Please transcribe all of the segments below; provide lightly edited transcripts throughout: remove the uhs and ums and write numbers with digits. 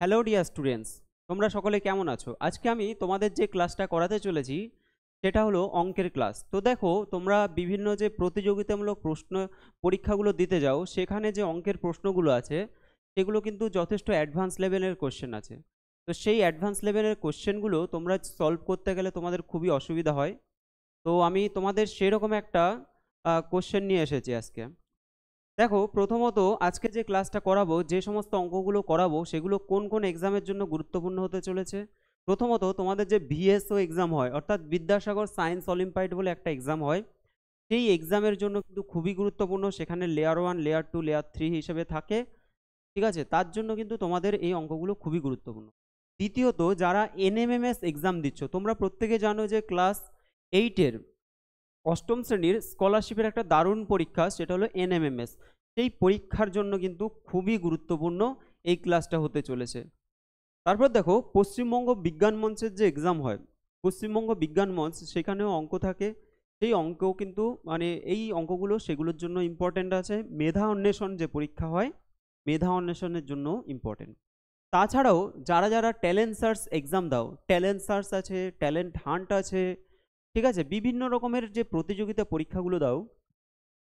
Hello dear students, তোমরা সকলে কেমন আছো? আজকে আমি তোমাদের যে ক্লাসটা করাতে চলেছি সেটা হলো অঙ্কের ক্লাস। তো দেখো, তোমরা বিভিন্ন যে প্রতিযোগিতামূলক প্রশ্ন পরীক্ষাগুলো দিতে যাও, সেখানে যে অঙ্কের প্রশ্নগুলো আছে সেগুলো কিন্তু যথেষ্ট অ্যাডভান্স লেভেলের কোশ্চেন আছে। তো সেই অ্যাডভান্স লেভেলের কোশ্চেনগুলো তোমরা সলভ করতে গেলে তোমাদের খুবই অসুবিধা হয়। তো আমি তোমাদের সেরকম একটা কোশ্চেন নিয়ে এসেছি আজকে। দেখো, প্রথমত আজকে যে ক্লাসটা করাবো, যে সমস্ত অঙ্কগুলো করাবো সেগুলো কোন কোন এক্সামের জন্য গুরুত্বপূর্ণ হতে চলেছে। প্রথমত তোমাদের যে ভিএসও এক্সাম হয়, অর্থাৎ বিদ্যাসাগর সায়েন্স অলিম্পিয়াড বলে একটা এক্সাম হয়, সেই এক্সামের জন্য কিন্তু খুবই গুরুত্বপূর্ণ। সেখানে লেয়ার 1, লেয়ার 2, লেয়ার 3 হিসেবে থাকে। ঠিক আছে, তার জন্য কিন্তু তোমাদের এই অঙ্কগুলো খুবই গুরুত্বপূর্ণ। দ্বিতীয়ত, যারা এনএমএমএস এক্সাম দিচ্ছ, তোমরা প্রত্যেকে জানো যে ক্লাস 8-এর অষ্টম শ্রেণীর স্কলারশিপের একটা দারুণ পরীক্ষা, সেটা হলো এনএমএমএস। সেই পরীক্ষার জন্য কিন্তু খুবই গুরুত্বপূর্ণ এই ক্লাসটা হতে চলেছে। তারপর দেখো, পশ্চিমবঙ্গ বিজ্ঞান মঞ্চের যে এক্সাম হয়, পশ্চিমবঙ্গ বিজ্ঞান মঞ্চ, সেখানেও অঙ্ক থাকে। সেই অঙ্কও কিন্তু এই অঙ্কগুলো সেগুলোর জন্য ইম্পর্টেন্ট আছে। মেধা অন্বেষণ যে পরীক্ষা হয়, মেধা অন্বেষণের জন্য ইম্পর্টেন্ট। তাছাড়াও যারা যারা ট্যালেন্ট সার্চ এক্সাম দাও, ট্যালেন্ট সার্চ আছে, ট্যালেন্ট হান্ট আছে, ঠিক আছে, বিভিন্ন রকমের যে প্রতিযোগিতা পরীক্ষাগুলো দাও,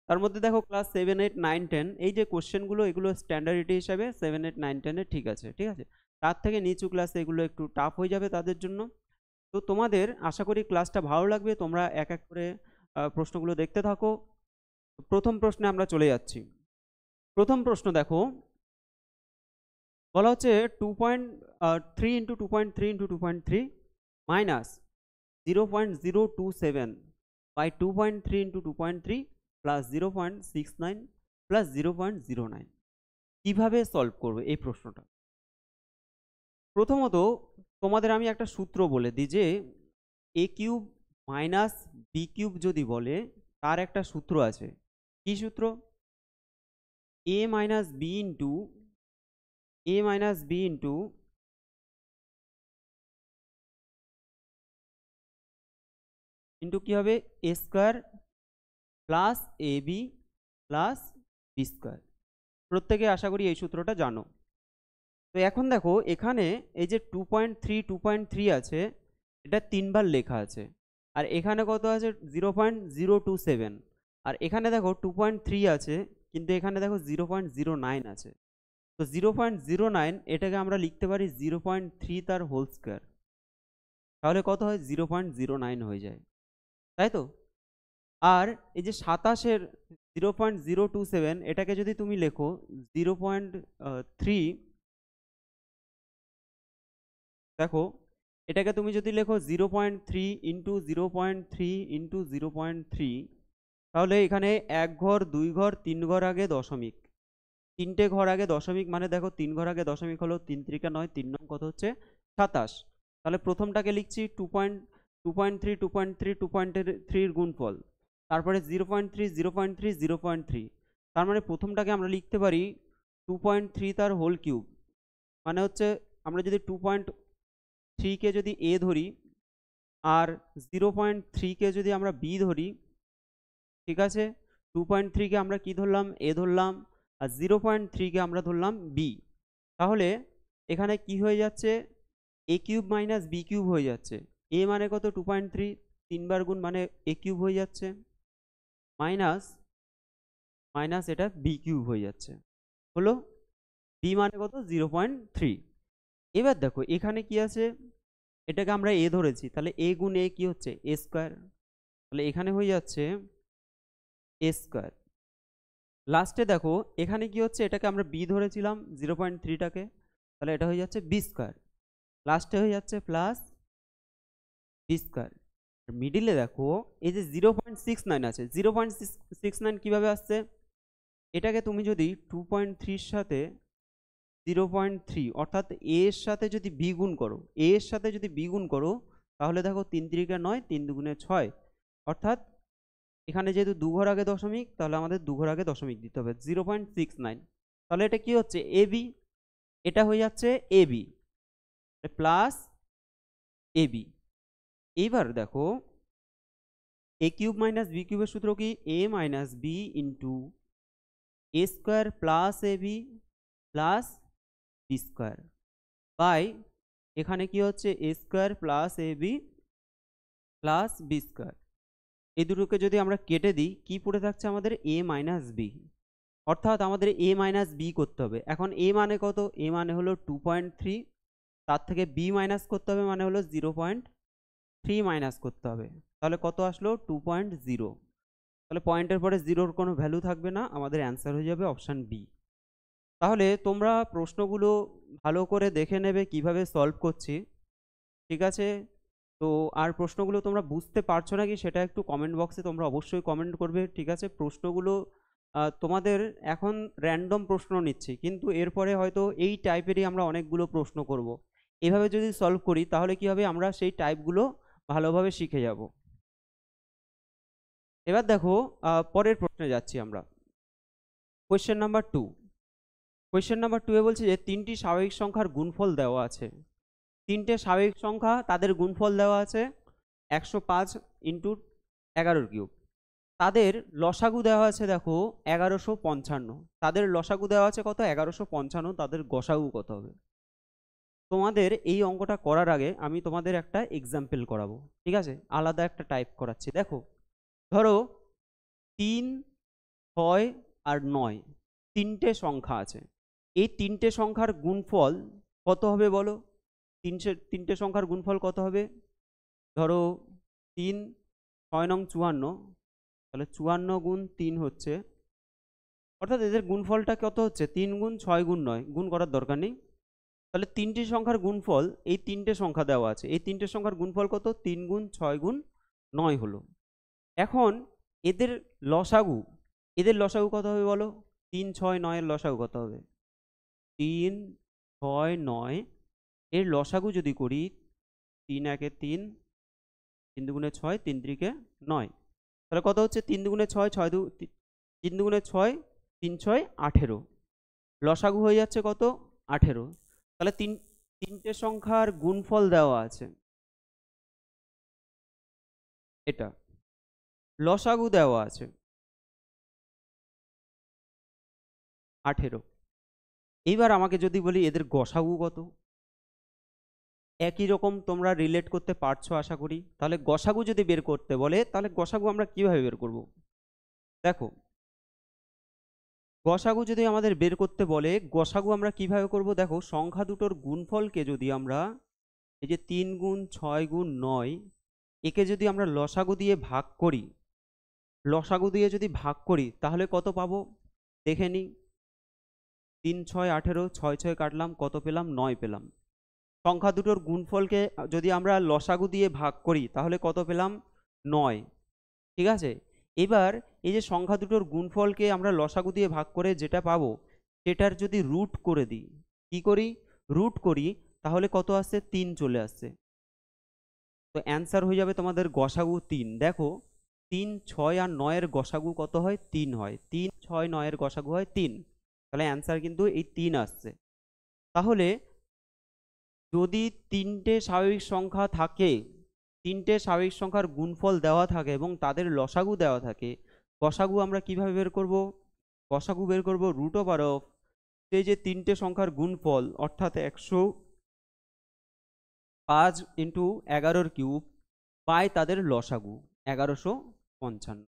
তার মধ্যে দেখো ক্লাস 7, 8, 9, 10 এই যে কোশ্চেনগুলো, এগুলো স্ট্যান্ডার্ডিটি হিসাবে 7, 8, 9, 10-এ ঠিক আছে, ঠিক আছে। তার থেকে নিচু ক্লাসে এগুলো একটু টাফ হয়ে যাবে তাদের জন্য। তো তোমাদের আশা করি ক্লাসটা ভালো লাগবে। তোমরা এক এক করে প্রশ্নগুলো দেখতে থাকো। প্রথম প্রশ্নে আমরা চলে যাচ্ছি। প্রথম প্রশ্ন দেখো, বলা হচ্ছে 2.3 into 2.3 into 2.3 minus 0.027 by 2.3 into 2.3 plus 0.69 plus 0.09। কীভাবে সলভ করবে এই প্রশ্নটা? প্রথমত তোমাদের আমি একটা সূত্র বলে দিই যে এ কিউব মাইনাস বি কিউব যদি বলে, তার একটা সূত্র আছে। কি সূত্র? এ মাইনাস বি ইন্টু কি হবে? A square plus A B plus B square. প্রত্যেকে আশা করি এই সূত্রটা জানো। তো এখন দেখো, এখানে এই যে 2.3 আছে, এটা 3বার লেখা আছে। আর এখানে কত আছে? 0.027। আর এখানে দেখো 2.3 আছে, কিন্তু এখানে দেখো 0.09 আছে। তো 0.09 এটাকে আমরা লিখতে পারি 0.3 তার হোল স্কোয়ার। তাহলে কত হয়? 0.09 হয়ে যায়, তাই তো? আর এই যে 27-এর 0.027, এটাকে যদি তুমি লেখো 0.3, দেখো এটাকে তুমি যদি লেখো 0.3 ইন্টু 0.3 ইন্টু 0.3, তাহলে এখানে 1 ঘর, 2 ঘর, 3 ঘর আগে দশমিক, 3টে ঘর আগে দশমিক, মানে দেখো 3 ঘর আগে দশমিক হলো 3 3 9, 3 নং কত হচ্ছে? 27। তাহলে প্রথমটাকে লিখছি 2.3 2.3 2.3 গুণফল, তারপরে 0.3 0.3 0.3। তার মানে প্রথমটাকে আমরা লিখতে পারি 2.3 তার হোল কিউব। মানে হচ্ছে, আমরা যদি 2.3-কে যদি এ ধরি আর 0.3-কে যদি আমরা বি ধরি, ঠিক আছে, 2.3-কে আমরা কি ধরলাম? এ ধরলাম। আর 0.3-কে আমরা ধরলাম বি। তাহলে এখানে কি হয়ে যাচ্ছে? এ কিউব মাইনাস বি কিউব হয়ে যাচ্ছে। এ মানে কত? 2.3, 3বার গুণ মানে এ কিউব হয়ে যাচ্ছে, মাইনাস মাইনাস এটা বি কিউব হয়ে যাচ্ছে, হলো। বি মানে কত? 0.3। এবার দেখো এখানে কি আছে, এটাকে আমরা এ ধরেছি, তাহলে এ গুণ এ কি হচ্ছে? A square. তাহলে এখানে হয়ে যাচ্ছে এ স্কোয়ার। লাস্টে দেখো এখানে কি হচ্ছে, এটাকে আমরা বি ধরেছিলাম 0.3টাকে, তাহলে এটা হয়ে যাচ্ছে বি স্কোয়ার। লাস্টে হয়ে যাচ্ছে প্লাস বি স্কোয়ার। মিডিলে দেখো এই যে 0.69 আছে, 0.69 কিভাবে আসছে? এটাকে তুমি যদি 2.3-র সাথে 0.3 অর্থাৎ এ এর সাথে যদি বি গুণ করো, এ এর সাথে যদি বি গুণ করো, তাহলে দেখো 3 3 9, 3 2 6, অর্থাৎ এখানে যেহেতু 2 ঘর আগে দশমিক, তাহলে আমাদের 2 ঘর আগে দশমিক দিতে হবে, 0.69। তাহলে এটা কি হচ্ছে? A B. এটা হয়ে যাচ্ছে A B plus A B. এইবার দেখো, এ কিউব মাইনাস বি কিউবের সূত্র কি? A minus B into A square plus A B plus B square. বাই এখানে কি হচ্ছে A square plus A B plus B square. এই দুটোকে যদি আমরা কেটে দিই কি পড়ে থাকছে আমাদের এ মাইনাস বি, অর্থাৎ আমাদের এ মাইনাস বি করতে হবে। এখন এ মানে কত, এ মানে হলো 2.3, তার থেকে বি মাইনাস করতে হবে মানে হলো 0.3 মাইনাস করতে হবে, তাহলে কত আসলো 2.0। তাহলে পয়েন্টের পরে জিরোর কোনো ভ্যালু থাকবে না, আমাদের অ্যান্সার হয়ে যাবে অপশান বি। তাহলে তোমরা প্রশ্নগুলো ভালো করে দেখে নেবে কিভাবে সলভ করছি, ঠিক আছে? তো আর প্রশ্নগুলো তোমরা বুঝতে পারছো নাকি সেটা একটু কমেন্ট বক্সে তোমরা অবশ্যই কমেন্ট করবে, ঠিক আছে? প্রশ্নগুলো তোমাদের এখন র্যান্ডম প্রশ্ন নিচ্ছি, কিন্তু এরপরে হয়তো এই টাইপেরই আমরা অনেকগুলো প্রশ্ন করব। এভাবে যদি সলভ করি তাহলে কি হবে, আমরা সেই টাইপগুলো ভালোভাবে শিখে যাব। এবার দেখো পরের প্রশ্নে যাচ্ছি আমরা। Question number 2। কোয়েশ্চেন নাম্বার 2 এ বলছে যে তিনটি স্বাভাবিক সংখ্যার গুণফল দেওয়া আছে। তিনটে স্বাভাবিক সংখ্যা তাদের গুণফল দেওয়া আছে 105 ইন্টু 11^3। তাদের লসাগু দেওয়া আছে দেখো 1155। তাদের লসাগু দেওয়া আছে কত 1155, তাদের গসাগু কত হবে? তোমাদের এই অঙ্কটা করার আগে আমি তোমাদের একটা এক্সাম্পল করাবো, ঠিক আছে? আলাদা একটা টাইপ করাচ্ছি। দেখো ধরো 3, 6 আর 9 তিনটে সংখ্যা আছে। এই তিনটে সংখ্যার গুণফল কত হবে বলো? তিনটে সংখ্যার গুণফল কত হবে? ধরো 3, 6 নং 54, তাহলে 54 গুণ 3 হচ্ছে, অর্থাৎ এদের গুণফলটা কত হচ্ছে 3 গুণ 6 গুণ 9, গুণ করার দরকার নেই। তাহলে তিনটি সংখ্যার গুণফল, এই তিনটে সংখ্যা দেওয়া আছে, এই তিনটে সংখ্যার গুণফল কত 3 গুণ 6 গুণ 9 হলো। এখন এদের লসাগু, এদের লসাগু কত হবে বলো? 3, 6, 9 এর লসাগু কত হবে? 3, 6, 9 এর লসাগু যদি করি 3 একে 3, 3 দুগুণে 6, 3 3কে 9, তাহলে কত হচ্ছে 3 দুগুণে 6, 3 দুগুণে 6, 3 6 18, লসাগু হয়ে যাচ্ছে কত 18। তাহলে তিনটে সংখ্যার গুণফল দেওয়া আছে, এটা লসাগু দেওয়া আছে 18। এইবার আমাকে যদি বলি এদের গসাগু কত, একই রকম তোমরা রিলেট করতে পারছো আশা করি। তাহলে গসাগু যদি বের করতে বলে তাহলে গসাগু আমরা কিভাবে বের করব? দেখো গসাগু যদি আমাদের বের করতে বলে গসাগু আমরা কিভাবে করব, দেখো সংখ্যা দুটোর গুণফলকে যদি আমরা এই যে 3 গুণ 6 গুণ 9 একে যদি আমরা লসাগু দিয়ে ভাগ করি, লসাগু দিয়ে যদি ভাগ করি তাহলে কত পাবো দেখে নিই। 3 6 18, 6 6 কাটলাম, কত পেলাম 9 পেলাম। সংখ্যা দুটোর গুণফলকে যদি আমরা লসাগু দিয়ে ভাগ করি তাহলে কত পেলাম 9, ঠিক আছে? এবার এই যে সংখ্যা দুটোর গুণফলকে আমরা লসাগু দিয়ে ভাগ করে যেটা পাবো সেটার যদি রুট করে দিই, কি করি রুট করি, তাহলে কত আসছে 3 চলে আসছে। তো অ্যান্সার হয়ে যাবে তোমাদের গসাগু 3। দেখো 3, 6 আর 9 এর গসাগু কত হয় 3 হয়, 3, 6, 9 এর গসাগু হয় 3, তাহলে অ্যান্সার কিন্তু এই 3 আসছে। তাহলে যদি তিনটে স্বাভাবিক সংখ্যা থাকে, তিনটে স্বাভাবিক সংখ্যার গুণফল দেওয়া থাকে এবং তাদের লসাগু দেওয়া থাকে, গসাগু আমরা কিভাবে বের করব? গসাগু বের করব রুট ওভার অফ সেই যে তিনটে সংখ্যার গুণফল, অর্থাৎ 105 ইন্টু 11^3 বাই তাদের লসাগু 1155,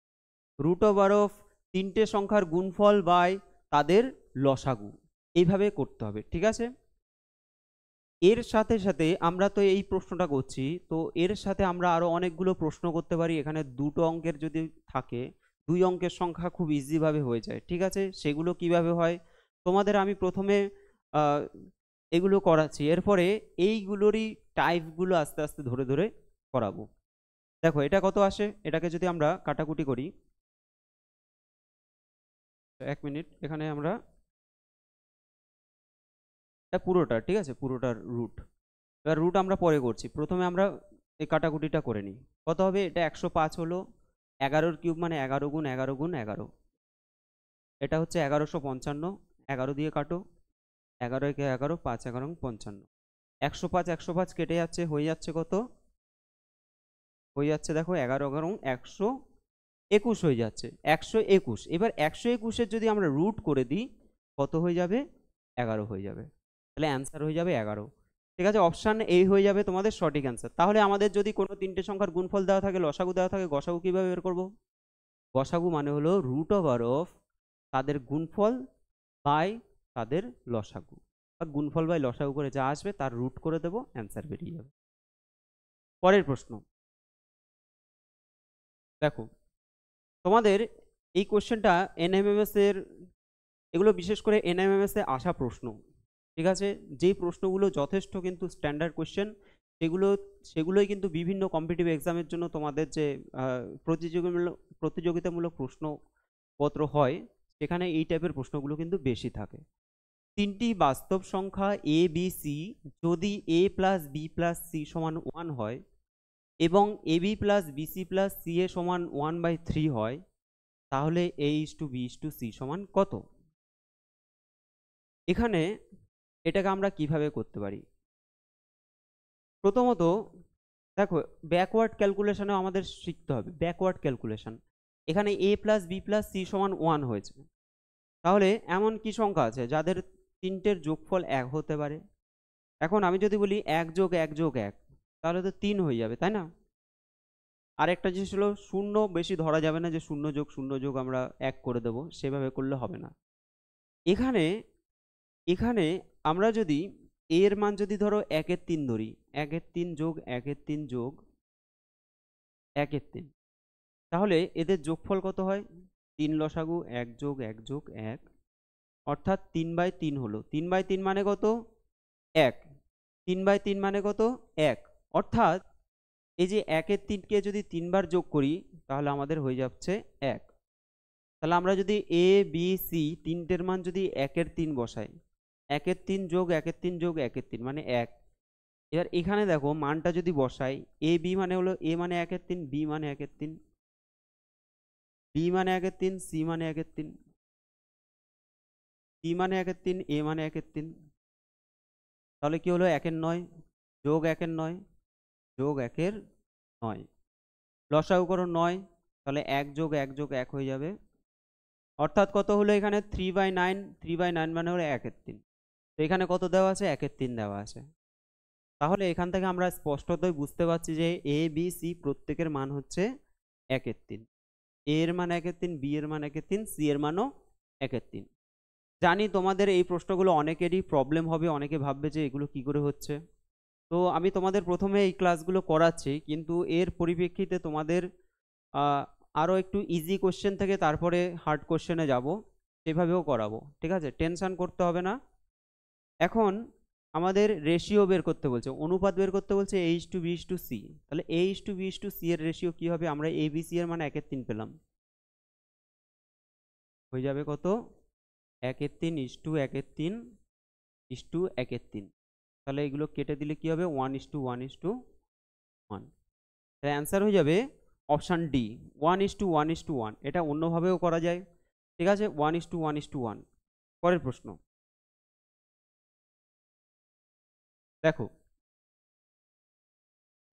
রুট ওভার অফ তিনটে সংখ্যার গুণফল বাই তাদের লসাগু, এইভাবে করতে হবে, ঠিক আছে? এর সাথে সাথে আমরা তো এই প্রশ্নটা করছি, তো এর সাথে আমরা আরো অনেকগুলো প্রশ্ন করতে পারি। এখানে দুটো অঙ্কের যদি থাকে, 2 অঙ্কের সংখ্যা খুব ইজিভাবে হয়ে যায়, ঠিক আছে? সেগুলো কিভাবে হয় তোমাদের আমি প্রথমে এগুলো করাচ্ছি, এরপরে এইগুলোরই টাইপগুলো আস্তে আস্তে ধরে ধরে করাবো। দেখো এটা কত আসে, এটাকে যদি আমরা কাটাকুটি করি, 1 মিনিট, এখানে আমরা এটা পুরোটা, ঠিক আছে, পুরোটার রুট। এবার রুট আমরা পরে করছি, প্রথমে আমরা এই কাটাকুটিটা করে নিই। কত হবে এটা 105 হলো, 11^3 মানে 11 গুণ 11 গুণ 11, এটা হচ্ছে 1155, 11 দিয়ে কাটো, 11 একে 11, 5 11 55, 105 105 কেটে যাচ্ছে, হয়ে যাচ্ছে কত, হয়ে যাচ্ছে দেখো 11 11 121 হয়ে যাচ্ছে 121। এবার 121-এর যদি আমরা রুট করে দিই কত হয়ে যাবে 11 হয়ে যাবে, তাহলে অ্যান্সার হয়ে যাবে 11। ঠিক আছে, অপশান এ হয়ে যাবে তোমাদের সঠিক অ্যান্সার। তাহলে আমাদের যদি কোনো তিনটে সংখ্যার গুণফল দেওয়া থাকে, লসাগু দেওয়া থাকে, গসাগু কিভাবে বের করব? গসাগু মানে হলো রুট ওভার অফ তাদের গুণফল বাই তাদের লসাগু, বা গুণফল বাই লসাগু করে যা আসবে তার রুট করে দেবো, অ্যান্সার বেরিয়ে যাবে। পরের প্রশ্ন দেখো, তোমাদের এই কোশ্চেনটা এনএমএমএস এর, এগুলো বিশেষ করে এনএমএমএস এ আসা প্রশ্ন, ঠিক আছে, যেই প্রশ্নগুলো যথেষ্ট কিন্তু স্ট্যান্ডার্ড কোশ্চেন, সেগুলোই কিন্তু বিভিন্ন কম্পিটিটিভ এক্সামের জন্য তোমাদের যে প্রতিযোগিতামূলক প্রশ্নপত্র হয় সেখানে এই টাইপের প্রশ্নগুলো কিন্তু বেশি থাকে। তিনটি বাস্তব সংখ্যা এ বি সি যদি A plus B plus C সমান 1 হয় এবং A B plus BC plus C A সমান 1/3 হয়, তাহলে a/b/c সমান কত? এখানে এটাকে আমরা কিভাবে করতে পারি? প্রথমত দেখো, ব্যাকওয়ার্ড ক্যালকুলেশনে আমাদের শিখতে হবে। ব্যাকওয়ার্ড ক্যালকুলেশন, এখানে a plus B plus C সমান 1 হয়েছে, তাহলে এমন কি সংখ্যা আছে যাদের তিনটের যোগফল 1 হতে পারে? এখন আমি যদি বলি 1 যোগ 1 যোগ 1, তাহলে তো 3 হয়ে যাবে, তাই না? আরেকটা জিনিস হলো শূন্য বেশি ধরা যাবে না, যে শূন্য যোগ আমরা 1 করে দেবো, সেভাবে করলে হবে না। এখানে এখানে আমরা যদি এর মান যদি ধরো 1/3 ধরি, 1/3 যোগ 1/3 যোগ 1/3, তাহলে এদের যোগফল কত হয়? 3 লসাগু 1 যোগ 1 যোগ 1, অর্থাৎ 3/3 হলো। 3/3 মানে কত? 1। 3/3 মানে কত? 1। অর্থাৎ এই যে 1/3কে যদি 3 বার যোগ করি তাহলে আমাদের হয়ে যাচ্ছে 1। তাহলে আমরা যদি এ বি সি তিনটের মান যদি 1/3 বসাই, 1/3 যোগ 1/3 যোগ 1/3 মানে 1। এবার এখানে দেখো মানটা যদি বসাই, এ বি মানে হলো এ মানে 1/3, বি মানে 1/3, বি মানে 1/3, সি মানে 1/3, সি মানে 1/3, এ মানে 1/3, তাহলে কি হলো? 1/9 যোগ 1/9 যোগ 1/9, লসাগু করো 9, তাহলে 1 যোগ 1 যোগ 1 হয়ে যাবে, অর্থাৎ কত হলো এখানে? 3/9। 3/9 মানে হলো 1/3। তো এখানে কত দেওয়া আছে? 1/3 দেওয়া আছে। তাহলে এখান থেকে আমরা স্পষ্টতই বুঝতে পারছি যে এ বি সি প্রত্যেকের মান হচ্ছে 1/3। এ এর মান 1/3, বি এর মান 1/3, সি এর মানও 1/3। জানি তোমাদের এই প্রশ্নগুলো অনেকেরই প্রবলেম হবে, অনেকে ভাববে যে এগুলো কি করে হচ্ছে। তো আমি তোমাদের প্রথমে এই ক্লাসগুলো করাচ্ছি, কিন্তু এর পরিপ্রেক্ষিতে তোমাদের আরও একটু ইজি কোশ্চেন থেকে তারপরে হার্ড কোশ্চেনে যাব, সেভাবেও করাবো, ঠিক আছে, টেনশন করতে হবে না। এখন আমাদের রেশিও বের করতে বলছে, অনুপাত বের করতে বলছে a/b/c। তাহলে a/b/c এর রেশিও কি হবে? আমরা a b c এর মান 1/3 পেলাম, হয়ে যাবে কত? 1/3:1/3:1/3। তাহলে এগুলো কেটে দিলে কি হবে? 1:1:1। তাহলে অ্যান্সার হয়ে যাবে অপশান ডি, 1:1:1। এটা অন্যভাবেও করা যায়, ঠিক আছে, 1:1:1। পরের প্রশ্ন দেখো,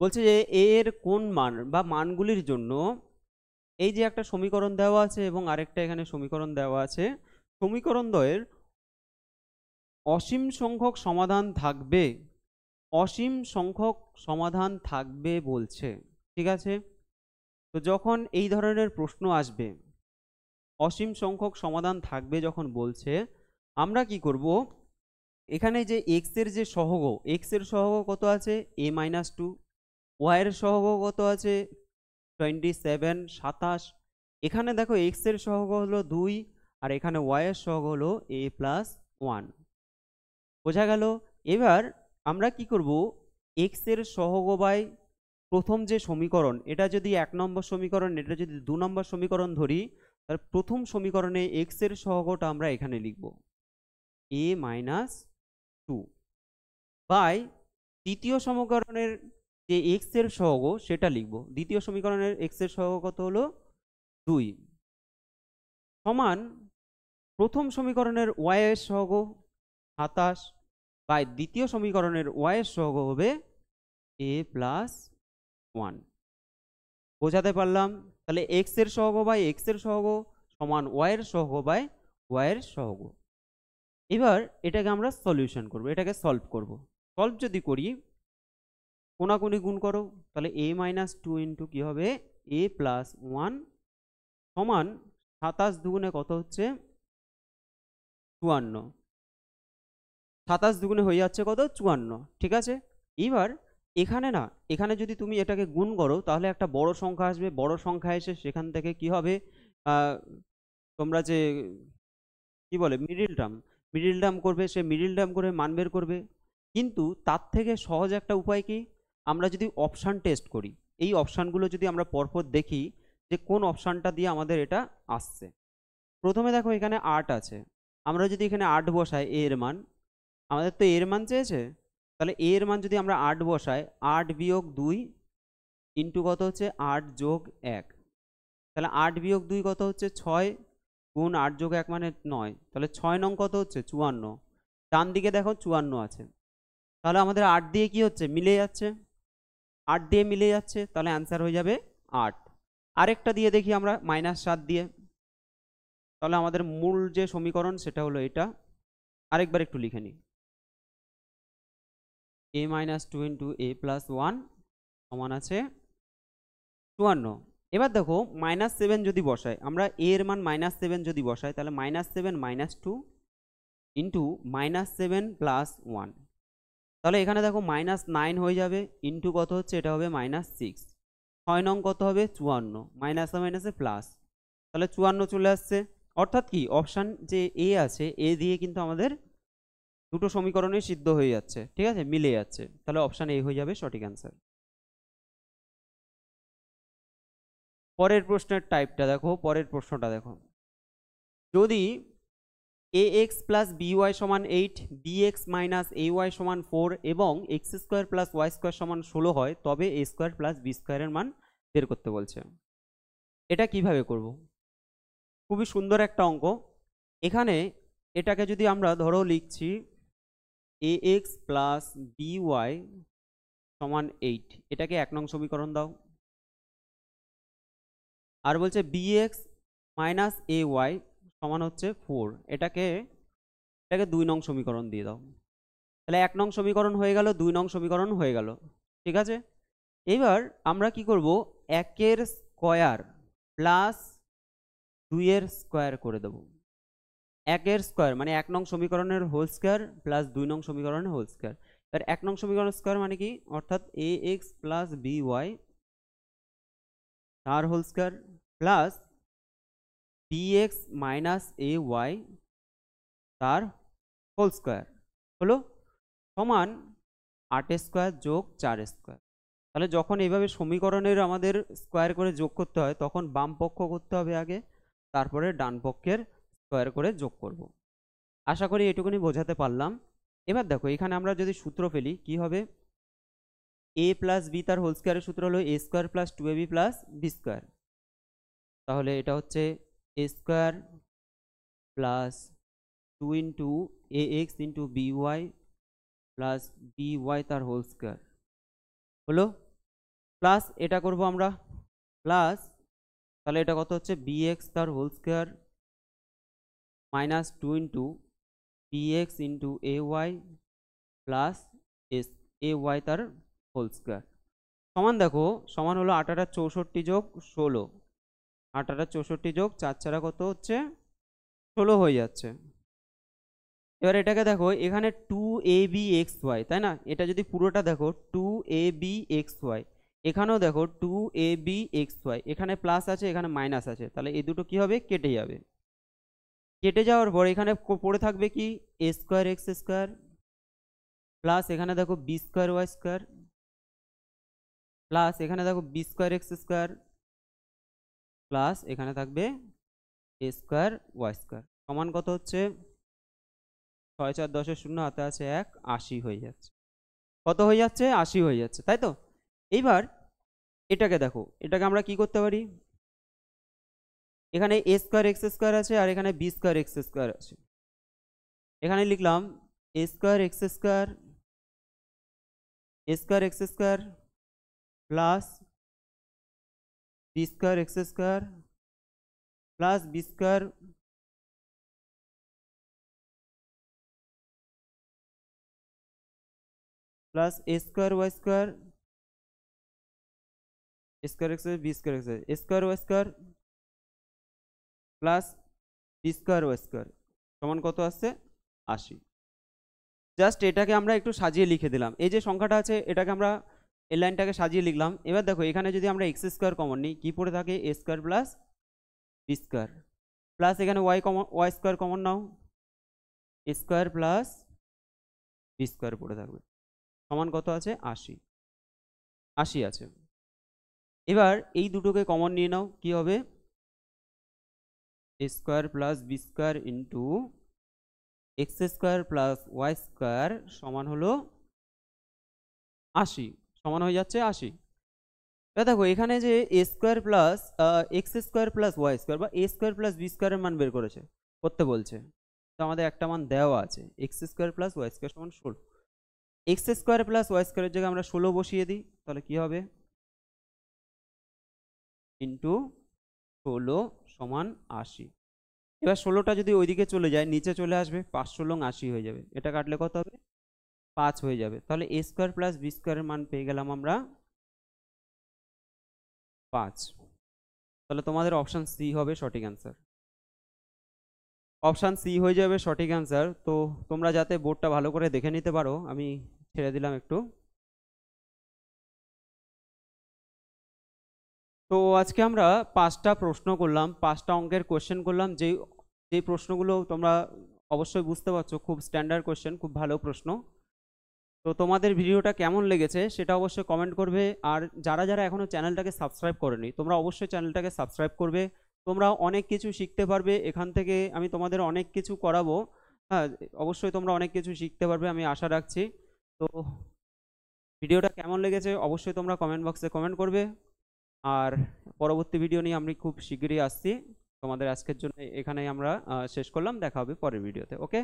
বলছে যে এর কোন মান বা মানগুলির জন্য এই যে একটা সমীকরণ দেওয়া আছে এবং আরেকটা এখানে সমীকরণ দেওয়া আছে, সমীকরণ দ্বয়ের অসীম সংখ্যক সমাধান থাকবে, অসীম সংখ্যক সমাধান থাকবে বলছে, ঠিক আছে। তো যখন এই ধরনের প্রশ্ন আসবে, অসীম সংখ্যক সমাধান থাকবে যখন বলছে, আমরা কি করব? এখানে যে এক্স এর যে সহগ, এক্স এর সহগ কত আছে? a-2। ওয়াই এর সহগ কত আছে? 27, 27। এখানে দেখো এক্স এর সহগ হলো 2, আর এখানে ওয়াই এর সহগ হলো a+1। বোঝা গেল? এবার আমরা কি করব? এক্স এর সহগ বাই প্রথম যে সমীকরণ, এটা যদি 1 নম্বর সমীকরণ, এটা যদি 2 নম্বর সমীকরণ ধরি, তাহলে প্রথম সমীকরণে এক্স এর সহগটা আমরা এখানে লিখব a-2 বাই দ্বিতীয় সমীকরণের যে এক্স এর সহগ সেটা লিখব, দ্বিতীয় সমীকরণের এক্স এর সহগ কত হলো? 2 সমান প্রথম সমীকরণের ওয়াই এর সহগ 27 বাই দ্বিতীয় সমীকরণের ওয়াই এর সহগ হবে a+1। বোঝাতে পারলাম? তাহলে এক্স এর সহগ বাই এক্স এর সহগ সমান ওয়াই এর সহগ বাই ওয়াই এর সহগ। এবার এটাকে আমরা সলিউশন করব, এটাকে সলভ করব। সলভ যদি করি, কোনাকুনি গুণ করো, তাহলে a মাইনাস টু ইন্টু কী হবে a প্লাস ওয়ান সমান 27 দুগুণে কত হচ্ছে 54। 27 দুগুণে হয়ে যাচ্ছে কত 54, ঠিক আছে। এবার এখানে না, এখানে যদি তুমি এটাকে গুণ করো তাহলে একটা বড় সংখ্যা আসবে, বড় সংখ্যা এসে সেখান থেকে কি হবে, তোমরা যে কি বলে মিডিল টার্ম করবে, সে মিডিল টার্ম করে মান বের করবে। কিন্তু তার থেকে সহজ একটা উপায় কি, আমরা যদি অপশান টেস্ট করি, এই অপশানগুলো যদি আমরা পরপর দেখি যে কোন অপশানটা দিয়ে আমাদের এটা আসছে। প্রথমে দেখো এখানে 8 আছে, আমরা যদি এখানে 8 বসাই এর মান, আমাদের তো এর মান চেয়েছে, তাহলে এর মান যদি আমরা 8 বসাই, 8 বিয়োগ 2 ইন্টু কত হচ্ছে 8 যোগ 1, তাহলে 8 বিয়োগ 2 কত হচ্ছে 6 গুণ 8 যোগ 1 মানে 9, তাহলে 6 নং কত হচ্ছে 54। ডান দিকে দেখো 54 আছে, তাহলে আমাদের 8 দিয়ে কি হচ্ছে মিলে যাচ্ছে, 8 দিয়ে মিলে যাচ্ছে, তাহলে অ্যান্সার হয়ে যাবে 8। আরেকটা দিয়ে দেখি আমরা -7 দিয়ে, তাহলে আমাদের মূল যে সমীকরণ সেটা হলো এটা। আরেকবার একটু লিখে নিই, a minus two into a plus one সমান আছে 54। এবার দেখো -7 যদি বসাই, আমরা a এর মান -7 যদি বসাই, তাহলে -7 -2 ইন্টু -7 প্লাস 1, তাহলে এখানে দেখো -9 হয়ে যাবে, ইন্টু কত হচ্ছে এটা হবে -6, 6 নং কত হবে 54, মাইনাসে মাইনাসে প্লাস, তাহলে 54 চলে আসছে। অর্থাৎ কি অপশান যে এ আছে, এ দিয়ে কিন্তু আমাদের দুটো সমীকরণই সিদ্ধ হয়ে যাচ্ছে, ঠিক আছে, মিলে যাচ্ছে, তাহলে অপশান এ হয়ে যাবে সঠিক অ্যান্সার। পরের প্রশ্নের টাইপটা দেখো, পরের প্রশ্নটা দেখো, যদি ax প্লাস by সমান 8, bx মাইনাস ay সমান 4 এবং x square plus Y square সমান 16 হয়, তবে a স্কোয়ার প্লাস বি স্কোয়ারের মান বের করতে বলছে। এটা কিভাবে করব? খুবই সুন্দর একটা অঙ্ক। এখানে এটাকে যদি আমরা ধরো লিখছি ax প্লাস by সমান 8, এটাকে 1 নং সমীকরণ দাও। আর বলছে bx মাইনাস ay সমান হচ্ছে 4, এটাকে 2 নং সমীকরণ দিয়ে দাও। তাহলে 1 নং সমীকরণ হয়ে গেল, 2 নং সমীকরণ হয়ে গেল, ঠিক আছে। এবার আমরা কি করব, 1 এর স্কয়ার প্লাস 2 এর স্কয়ার করে দেব। 1 এর স্কয়ার মানে 1 নং সমীকরণের হোল স্কয়ার প্লাস 2 নং সমীকরণের হোল স্কয়ার। এবার 1 নং সমীকরণের স্কয়ার মানে কি, অর্থাৎ ax প্লাস by তার whole square plus bx minus ay তার হোল স্কয়ার হলো সমান 8 স্কয়ার যোগ 4 স্কয়ার। তাহলে যখন এইভাবে সমীকরণের আমাদের স্কয়ার করে যোগ করতে হয়, তখন বাম পক্ষ করতে হবে আগে, তারপরে ডান পক্ষের স্কয়ার করে যোগ করব। আশা করি এটুকুনি বোঝাতে পারলাম। এবার দেখো এখানে আমরা যদি সূত্র ফেলি কি হবে, a প্লাস বি তার হোল স্কয়ারের সূত্র হলো a square plus 2ab plus b square. তাহলে এটা হচ্ছে a square plus 2 into ax into by plus by তার হোল স্কয়ার হলো, প্লাস এটা করব আমরা প্লাস, তাহলে এটা কত হচ্ছে bx তার whole square minus 2 into bx into ay plus ay তার হোল স্কয়ার সমান, দেখো সমান হলো 8 8 64 যোগ 16, 8 8 64 যোগ 4 4 কত হচ্ছে 16 হয়ে যাচ্ছে। এবার এটাকে দেখো এখানে 2abxy, তাই না, এটা যদি পুরোটা দেখো 2abxy, এখানেও দেখো 2abxy, এখানে প্লাস আছে এখানে মাইনাস আছে, তাহলে এই দুটো কি হবে কেটে যাবে। কেটে যাওয়ার পর এখানে পড়ে থাকবে কি a square x square plus এখানে দেখো b square Y square plus এখানে দেখো b square x square plus এখানে থাকবে এ স্কোয়ার ওয়াই স্কোয়ার সমান কত হচ্ছে 6 4 10 0 হাতে আছে 1, 80 হয়ে যাচ্ছে। কত হয়ে যাচ্ছে 80 হয়ে যাচ্ছে, তাই তো। এইবার এটাকে দেখো, এটাকে আমরা কি করতে পারি, এখানে এ স্কোয়ার এক্স স্কোয়ার আছে আর এখানে বি স্কোয়ার এক্স স্কোয়ার আছে, এখানে লিখলাম A square x square x square plus B square x square plus B square plus A square Y square square X B square X A square Y square plus B square Y square সমান কত আসছে 80। Just এটাকে আমরা একটু সাজিয়ে লিখে দিলাম, এই যে সংখ্যাটা আছে এটাকে আমরা এই লাইনটাকে সাজিয়ে লিখলাম। এবার দেখো এখানে যদি আমরা এক্স স্কোয়ার কমন নিই কি পড়ে থাকে A square plus B square plus এখানে ওয়াই স্কোয়ার কমন নাও A square plus B square পড়ে থাকবে সমান কত আছে 80 আছে। এবার এই দুটোকে কমন নিয়ে নাও কি হবে A square plus B square into X square plus Y square সমান হলো 80 সমান হয়ে যাচ্ছে 80। এবার দেখো এখানে যে A square plus X square plus Y square বা এ স্কোয়ার প্লাস বি স্কোয়ারের মান বের করতে বলছে, তো আমাদের একটা মান দেওয়া আছে x square plus Y square সমান 16। এক্স স্কোয়ার প্লাস ওয়াই স্কোয়ারের জায়গায় আমরা 16 বসিয়ে দিই, তাহলে কি হবে ইন্টু 16 সমান 80। এবার 16টা যদি ওইদিকে চলে যায় নিচে চলে আসবে 5 16 80 হয়ে যাবে, এটা কাটলে কত হবে 5 হয়ে যাবে। তাহলে এ স্কোয়ার প্লাস বি স্কোয়ারের মান পেয়ে গেলাম আমরা 5। তাহলে তোমাদের অপশান সি হবে সঠিক অ্যান্সার, অপশান সি হয়ে যাবে সঠিক অ্যান্সার। তো তোমরা যাতে বোর্ডটা ভালো করে দেখে নিতে পারো আমি ছেড়ে দিলাম একটু। তো আজকে আমরা 5টা প্রশ্ন করলাম, 5টা অঙ্কের কোশ্চেন করলাম, যেই প্রশ্নগুলো তোমরা অবশ্যই বুঝতে পারছো খুব স্ট্যান্ডার্ড কোশ্চেন, খুব ভালো প্রশ্ন। তো তোমাদের ভিডিওটা কেমন লেগেছে সেটা অবশ্যই কমেন্ট করবে, আর যারা যারা এখনো চ্যানেলটাকে সাবস্ক্রাইব করনি তোমরা অবশ্যই চ্যানেলটাকে সাবস্ক্রাইব করবে, তোমরা অনেক কিছু শিখতে পারবে এখান থেকে, আমি তোমাদের অনেক কিছু করাবো। হ্যাঁ অবশ্যই তোমরা অনেক কিছু শিখতে পারবে আমি আশা রাখছি। তো ভিডিওটা কেমন লেগেছে অবশ্যই তোমরা কমেন্ট বক্সে কমেন্ট করবে, আর পরবর্তী ভিডিও নিয়ে আমি খুব শীঘ্রই আসছি। তোমাদের আজকের জন্য এখানেই আমরা শেষ করলাম, দেখা হবে পরের ভিডিওতে। ওকে।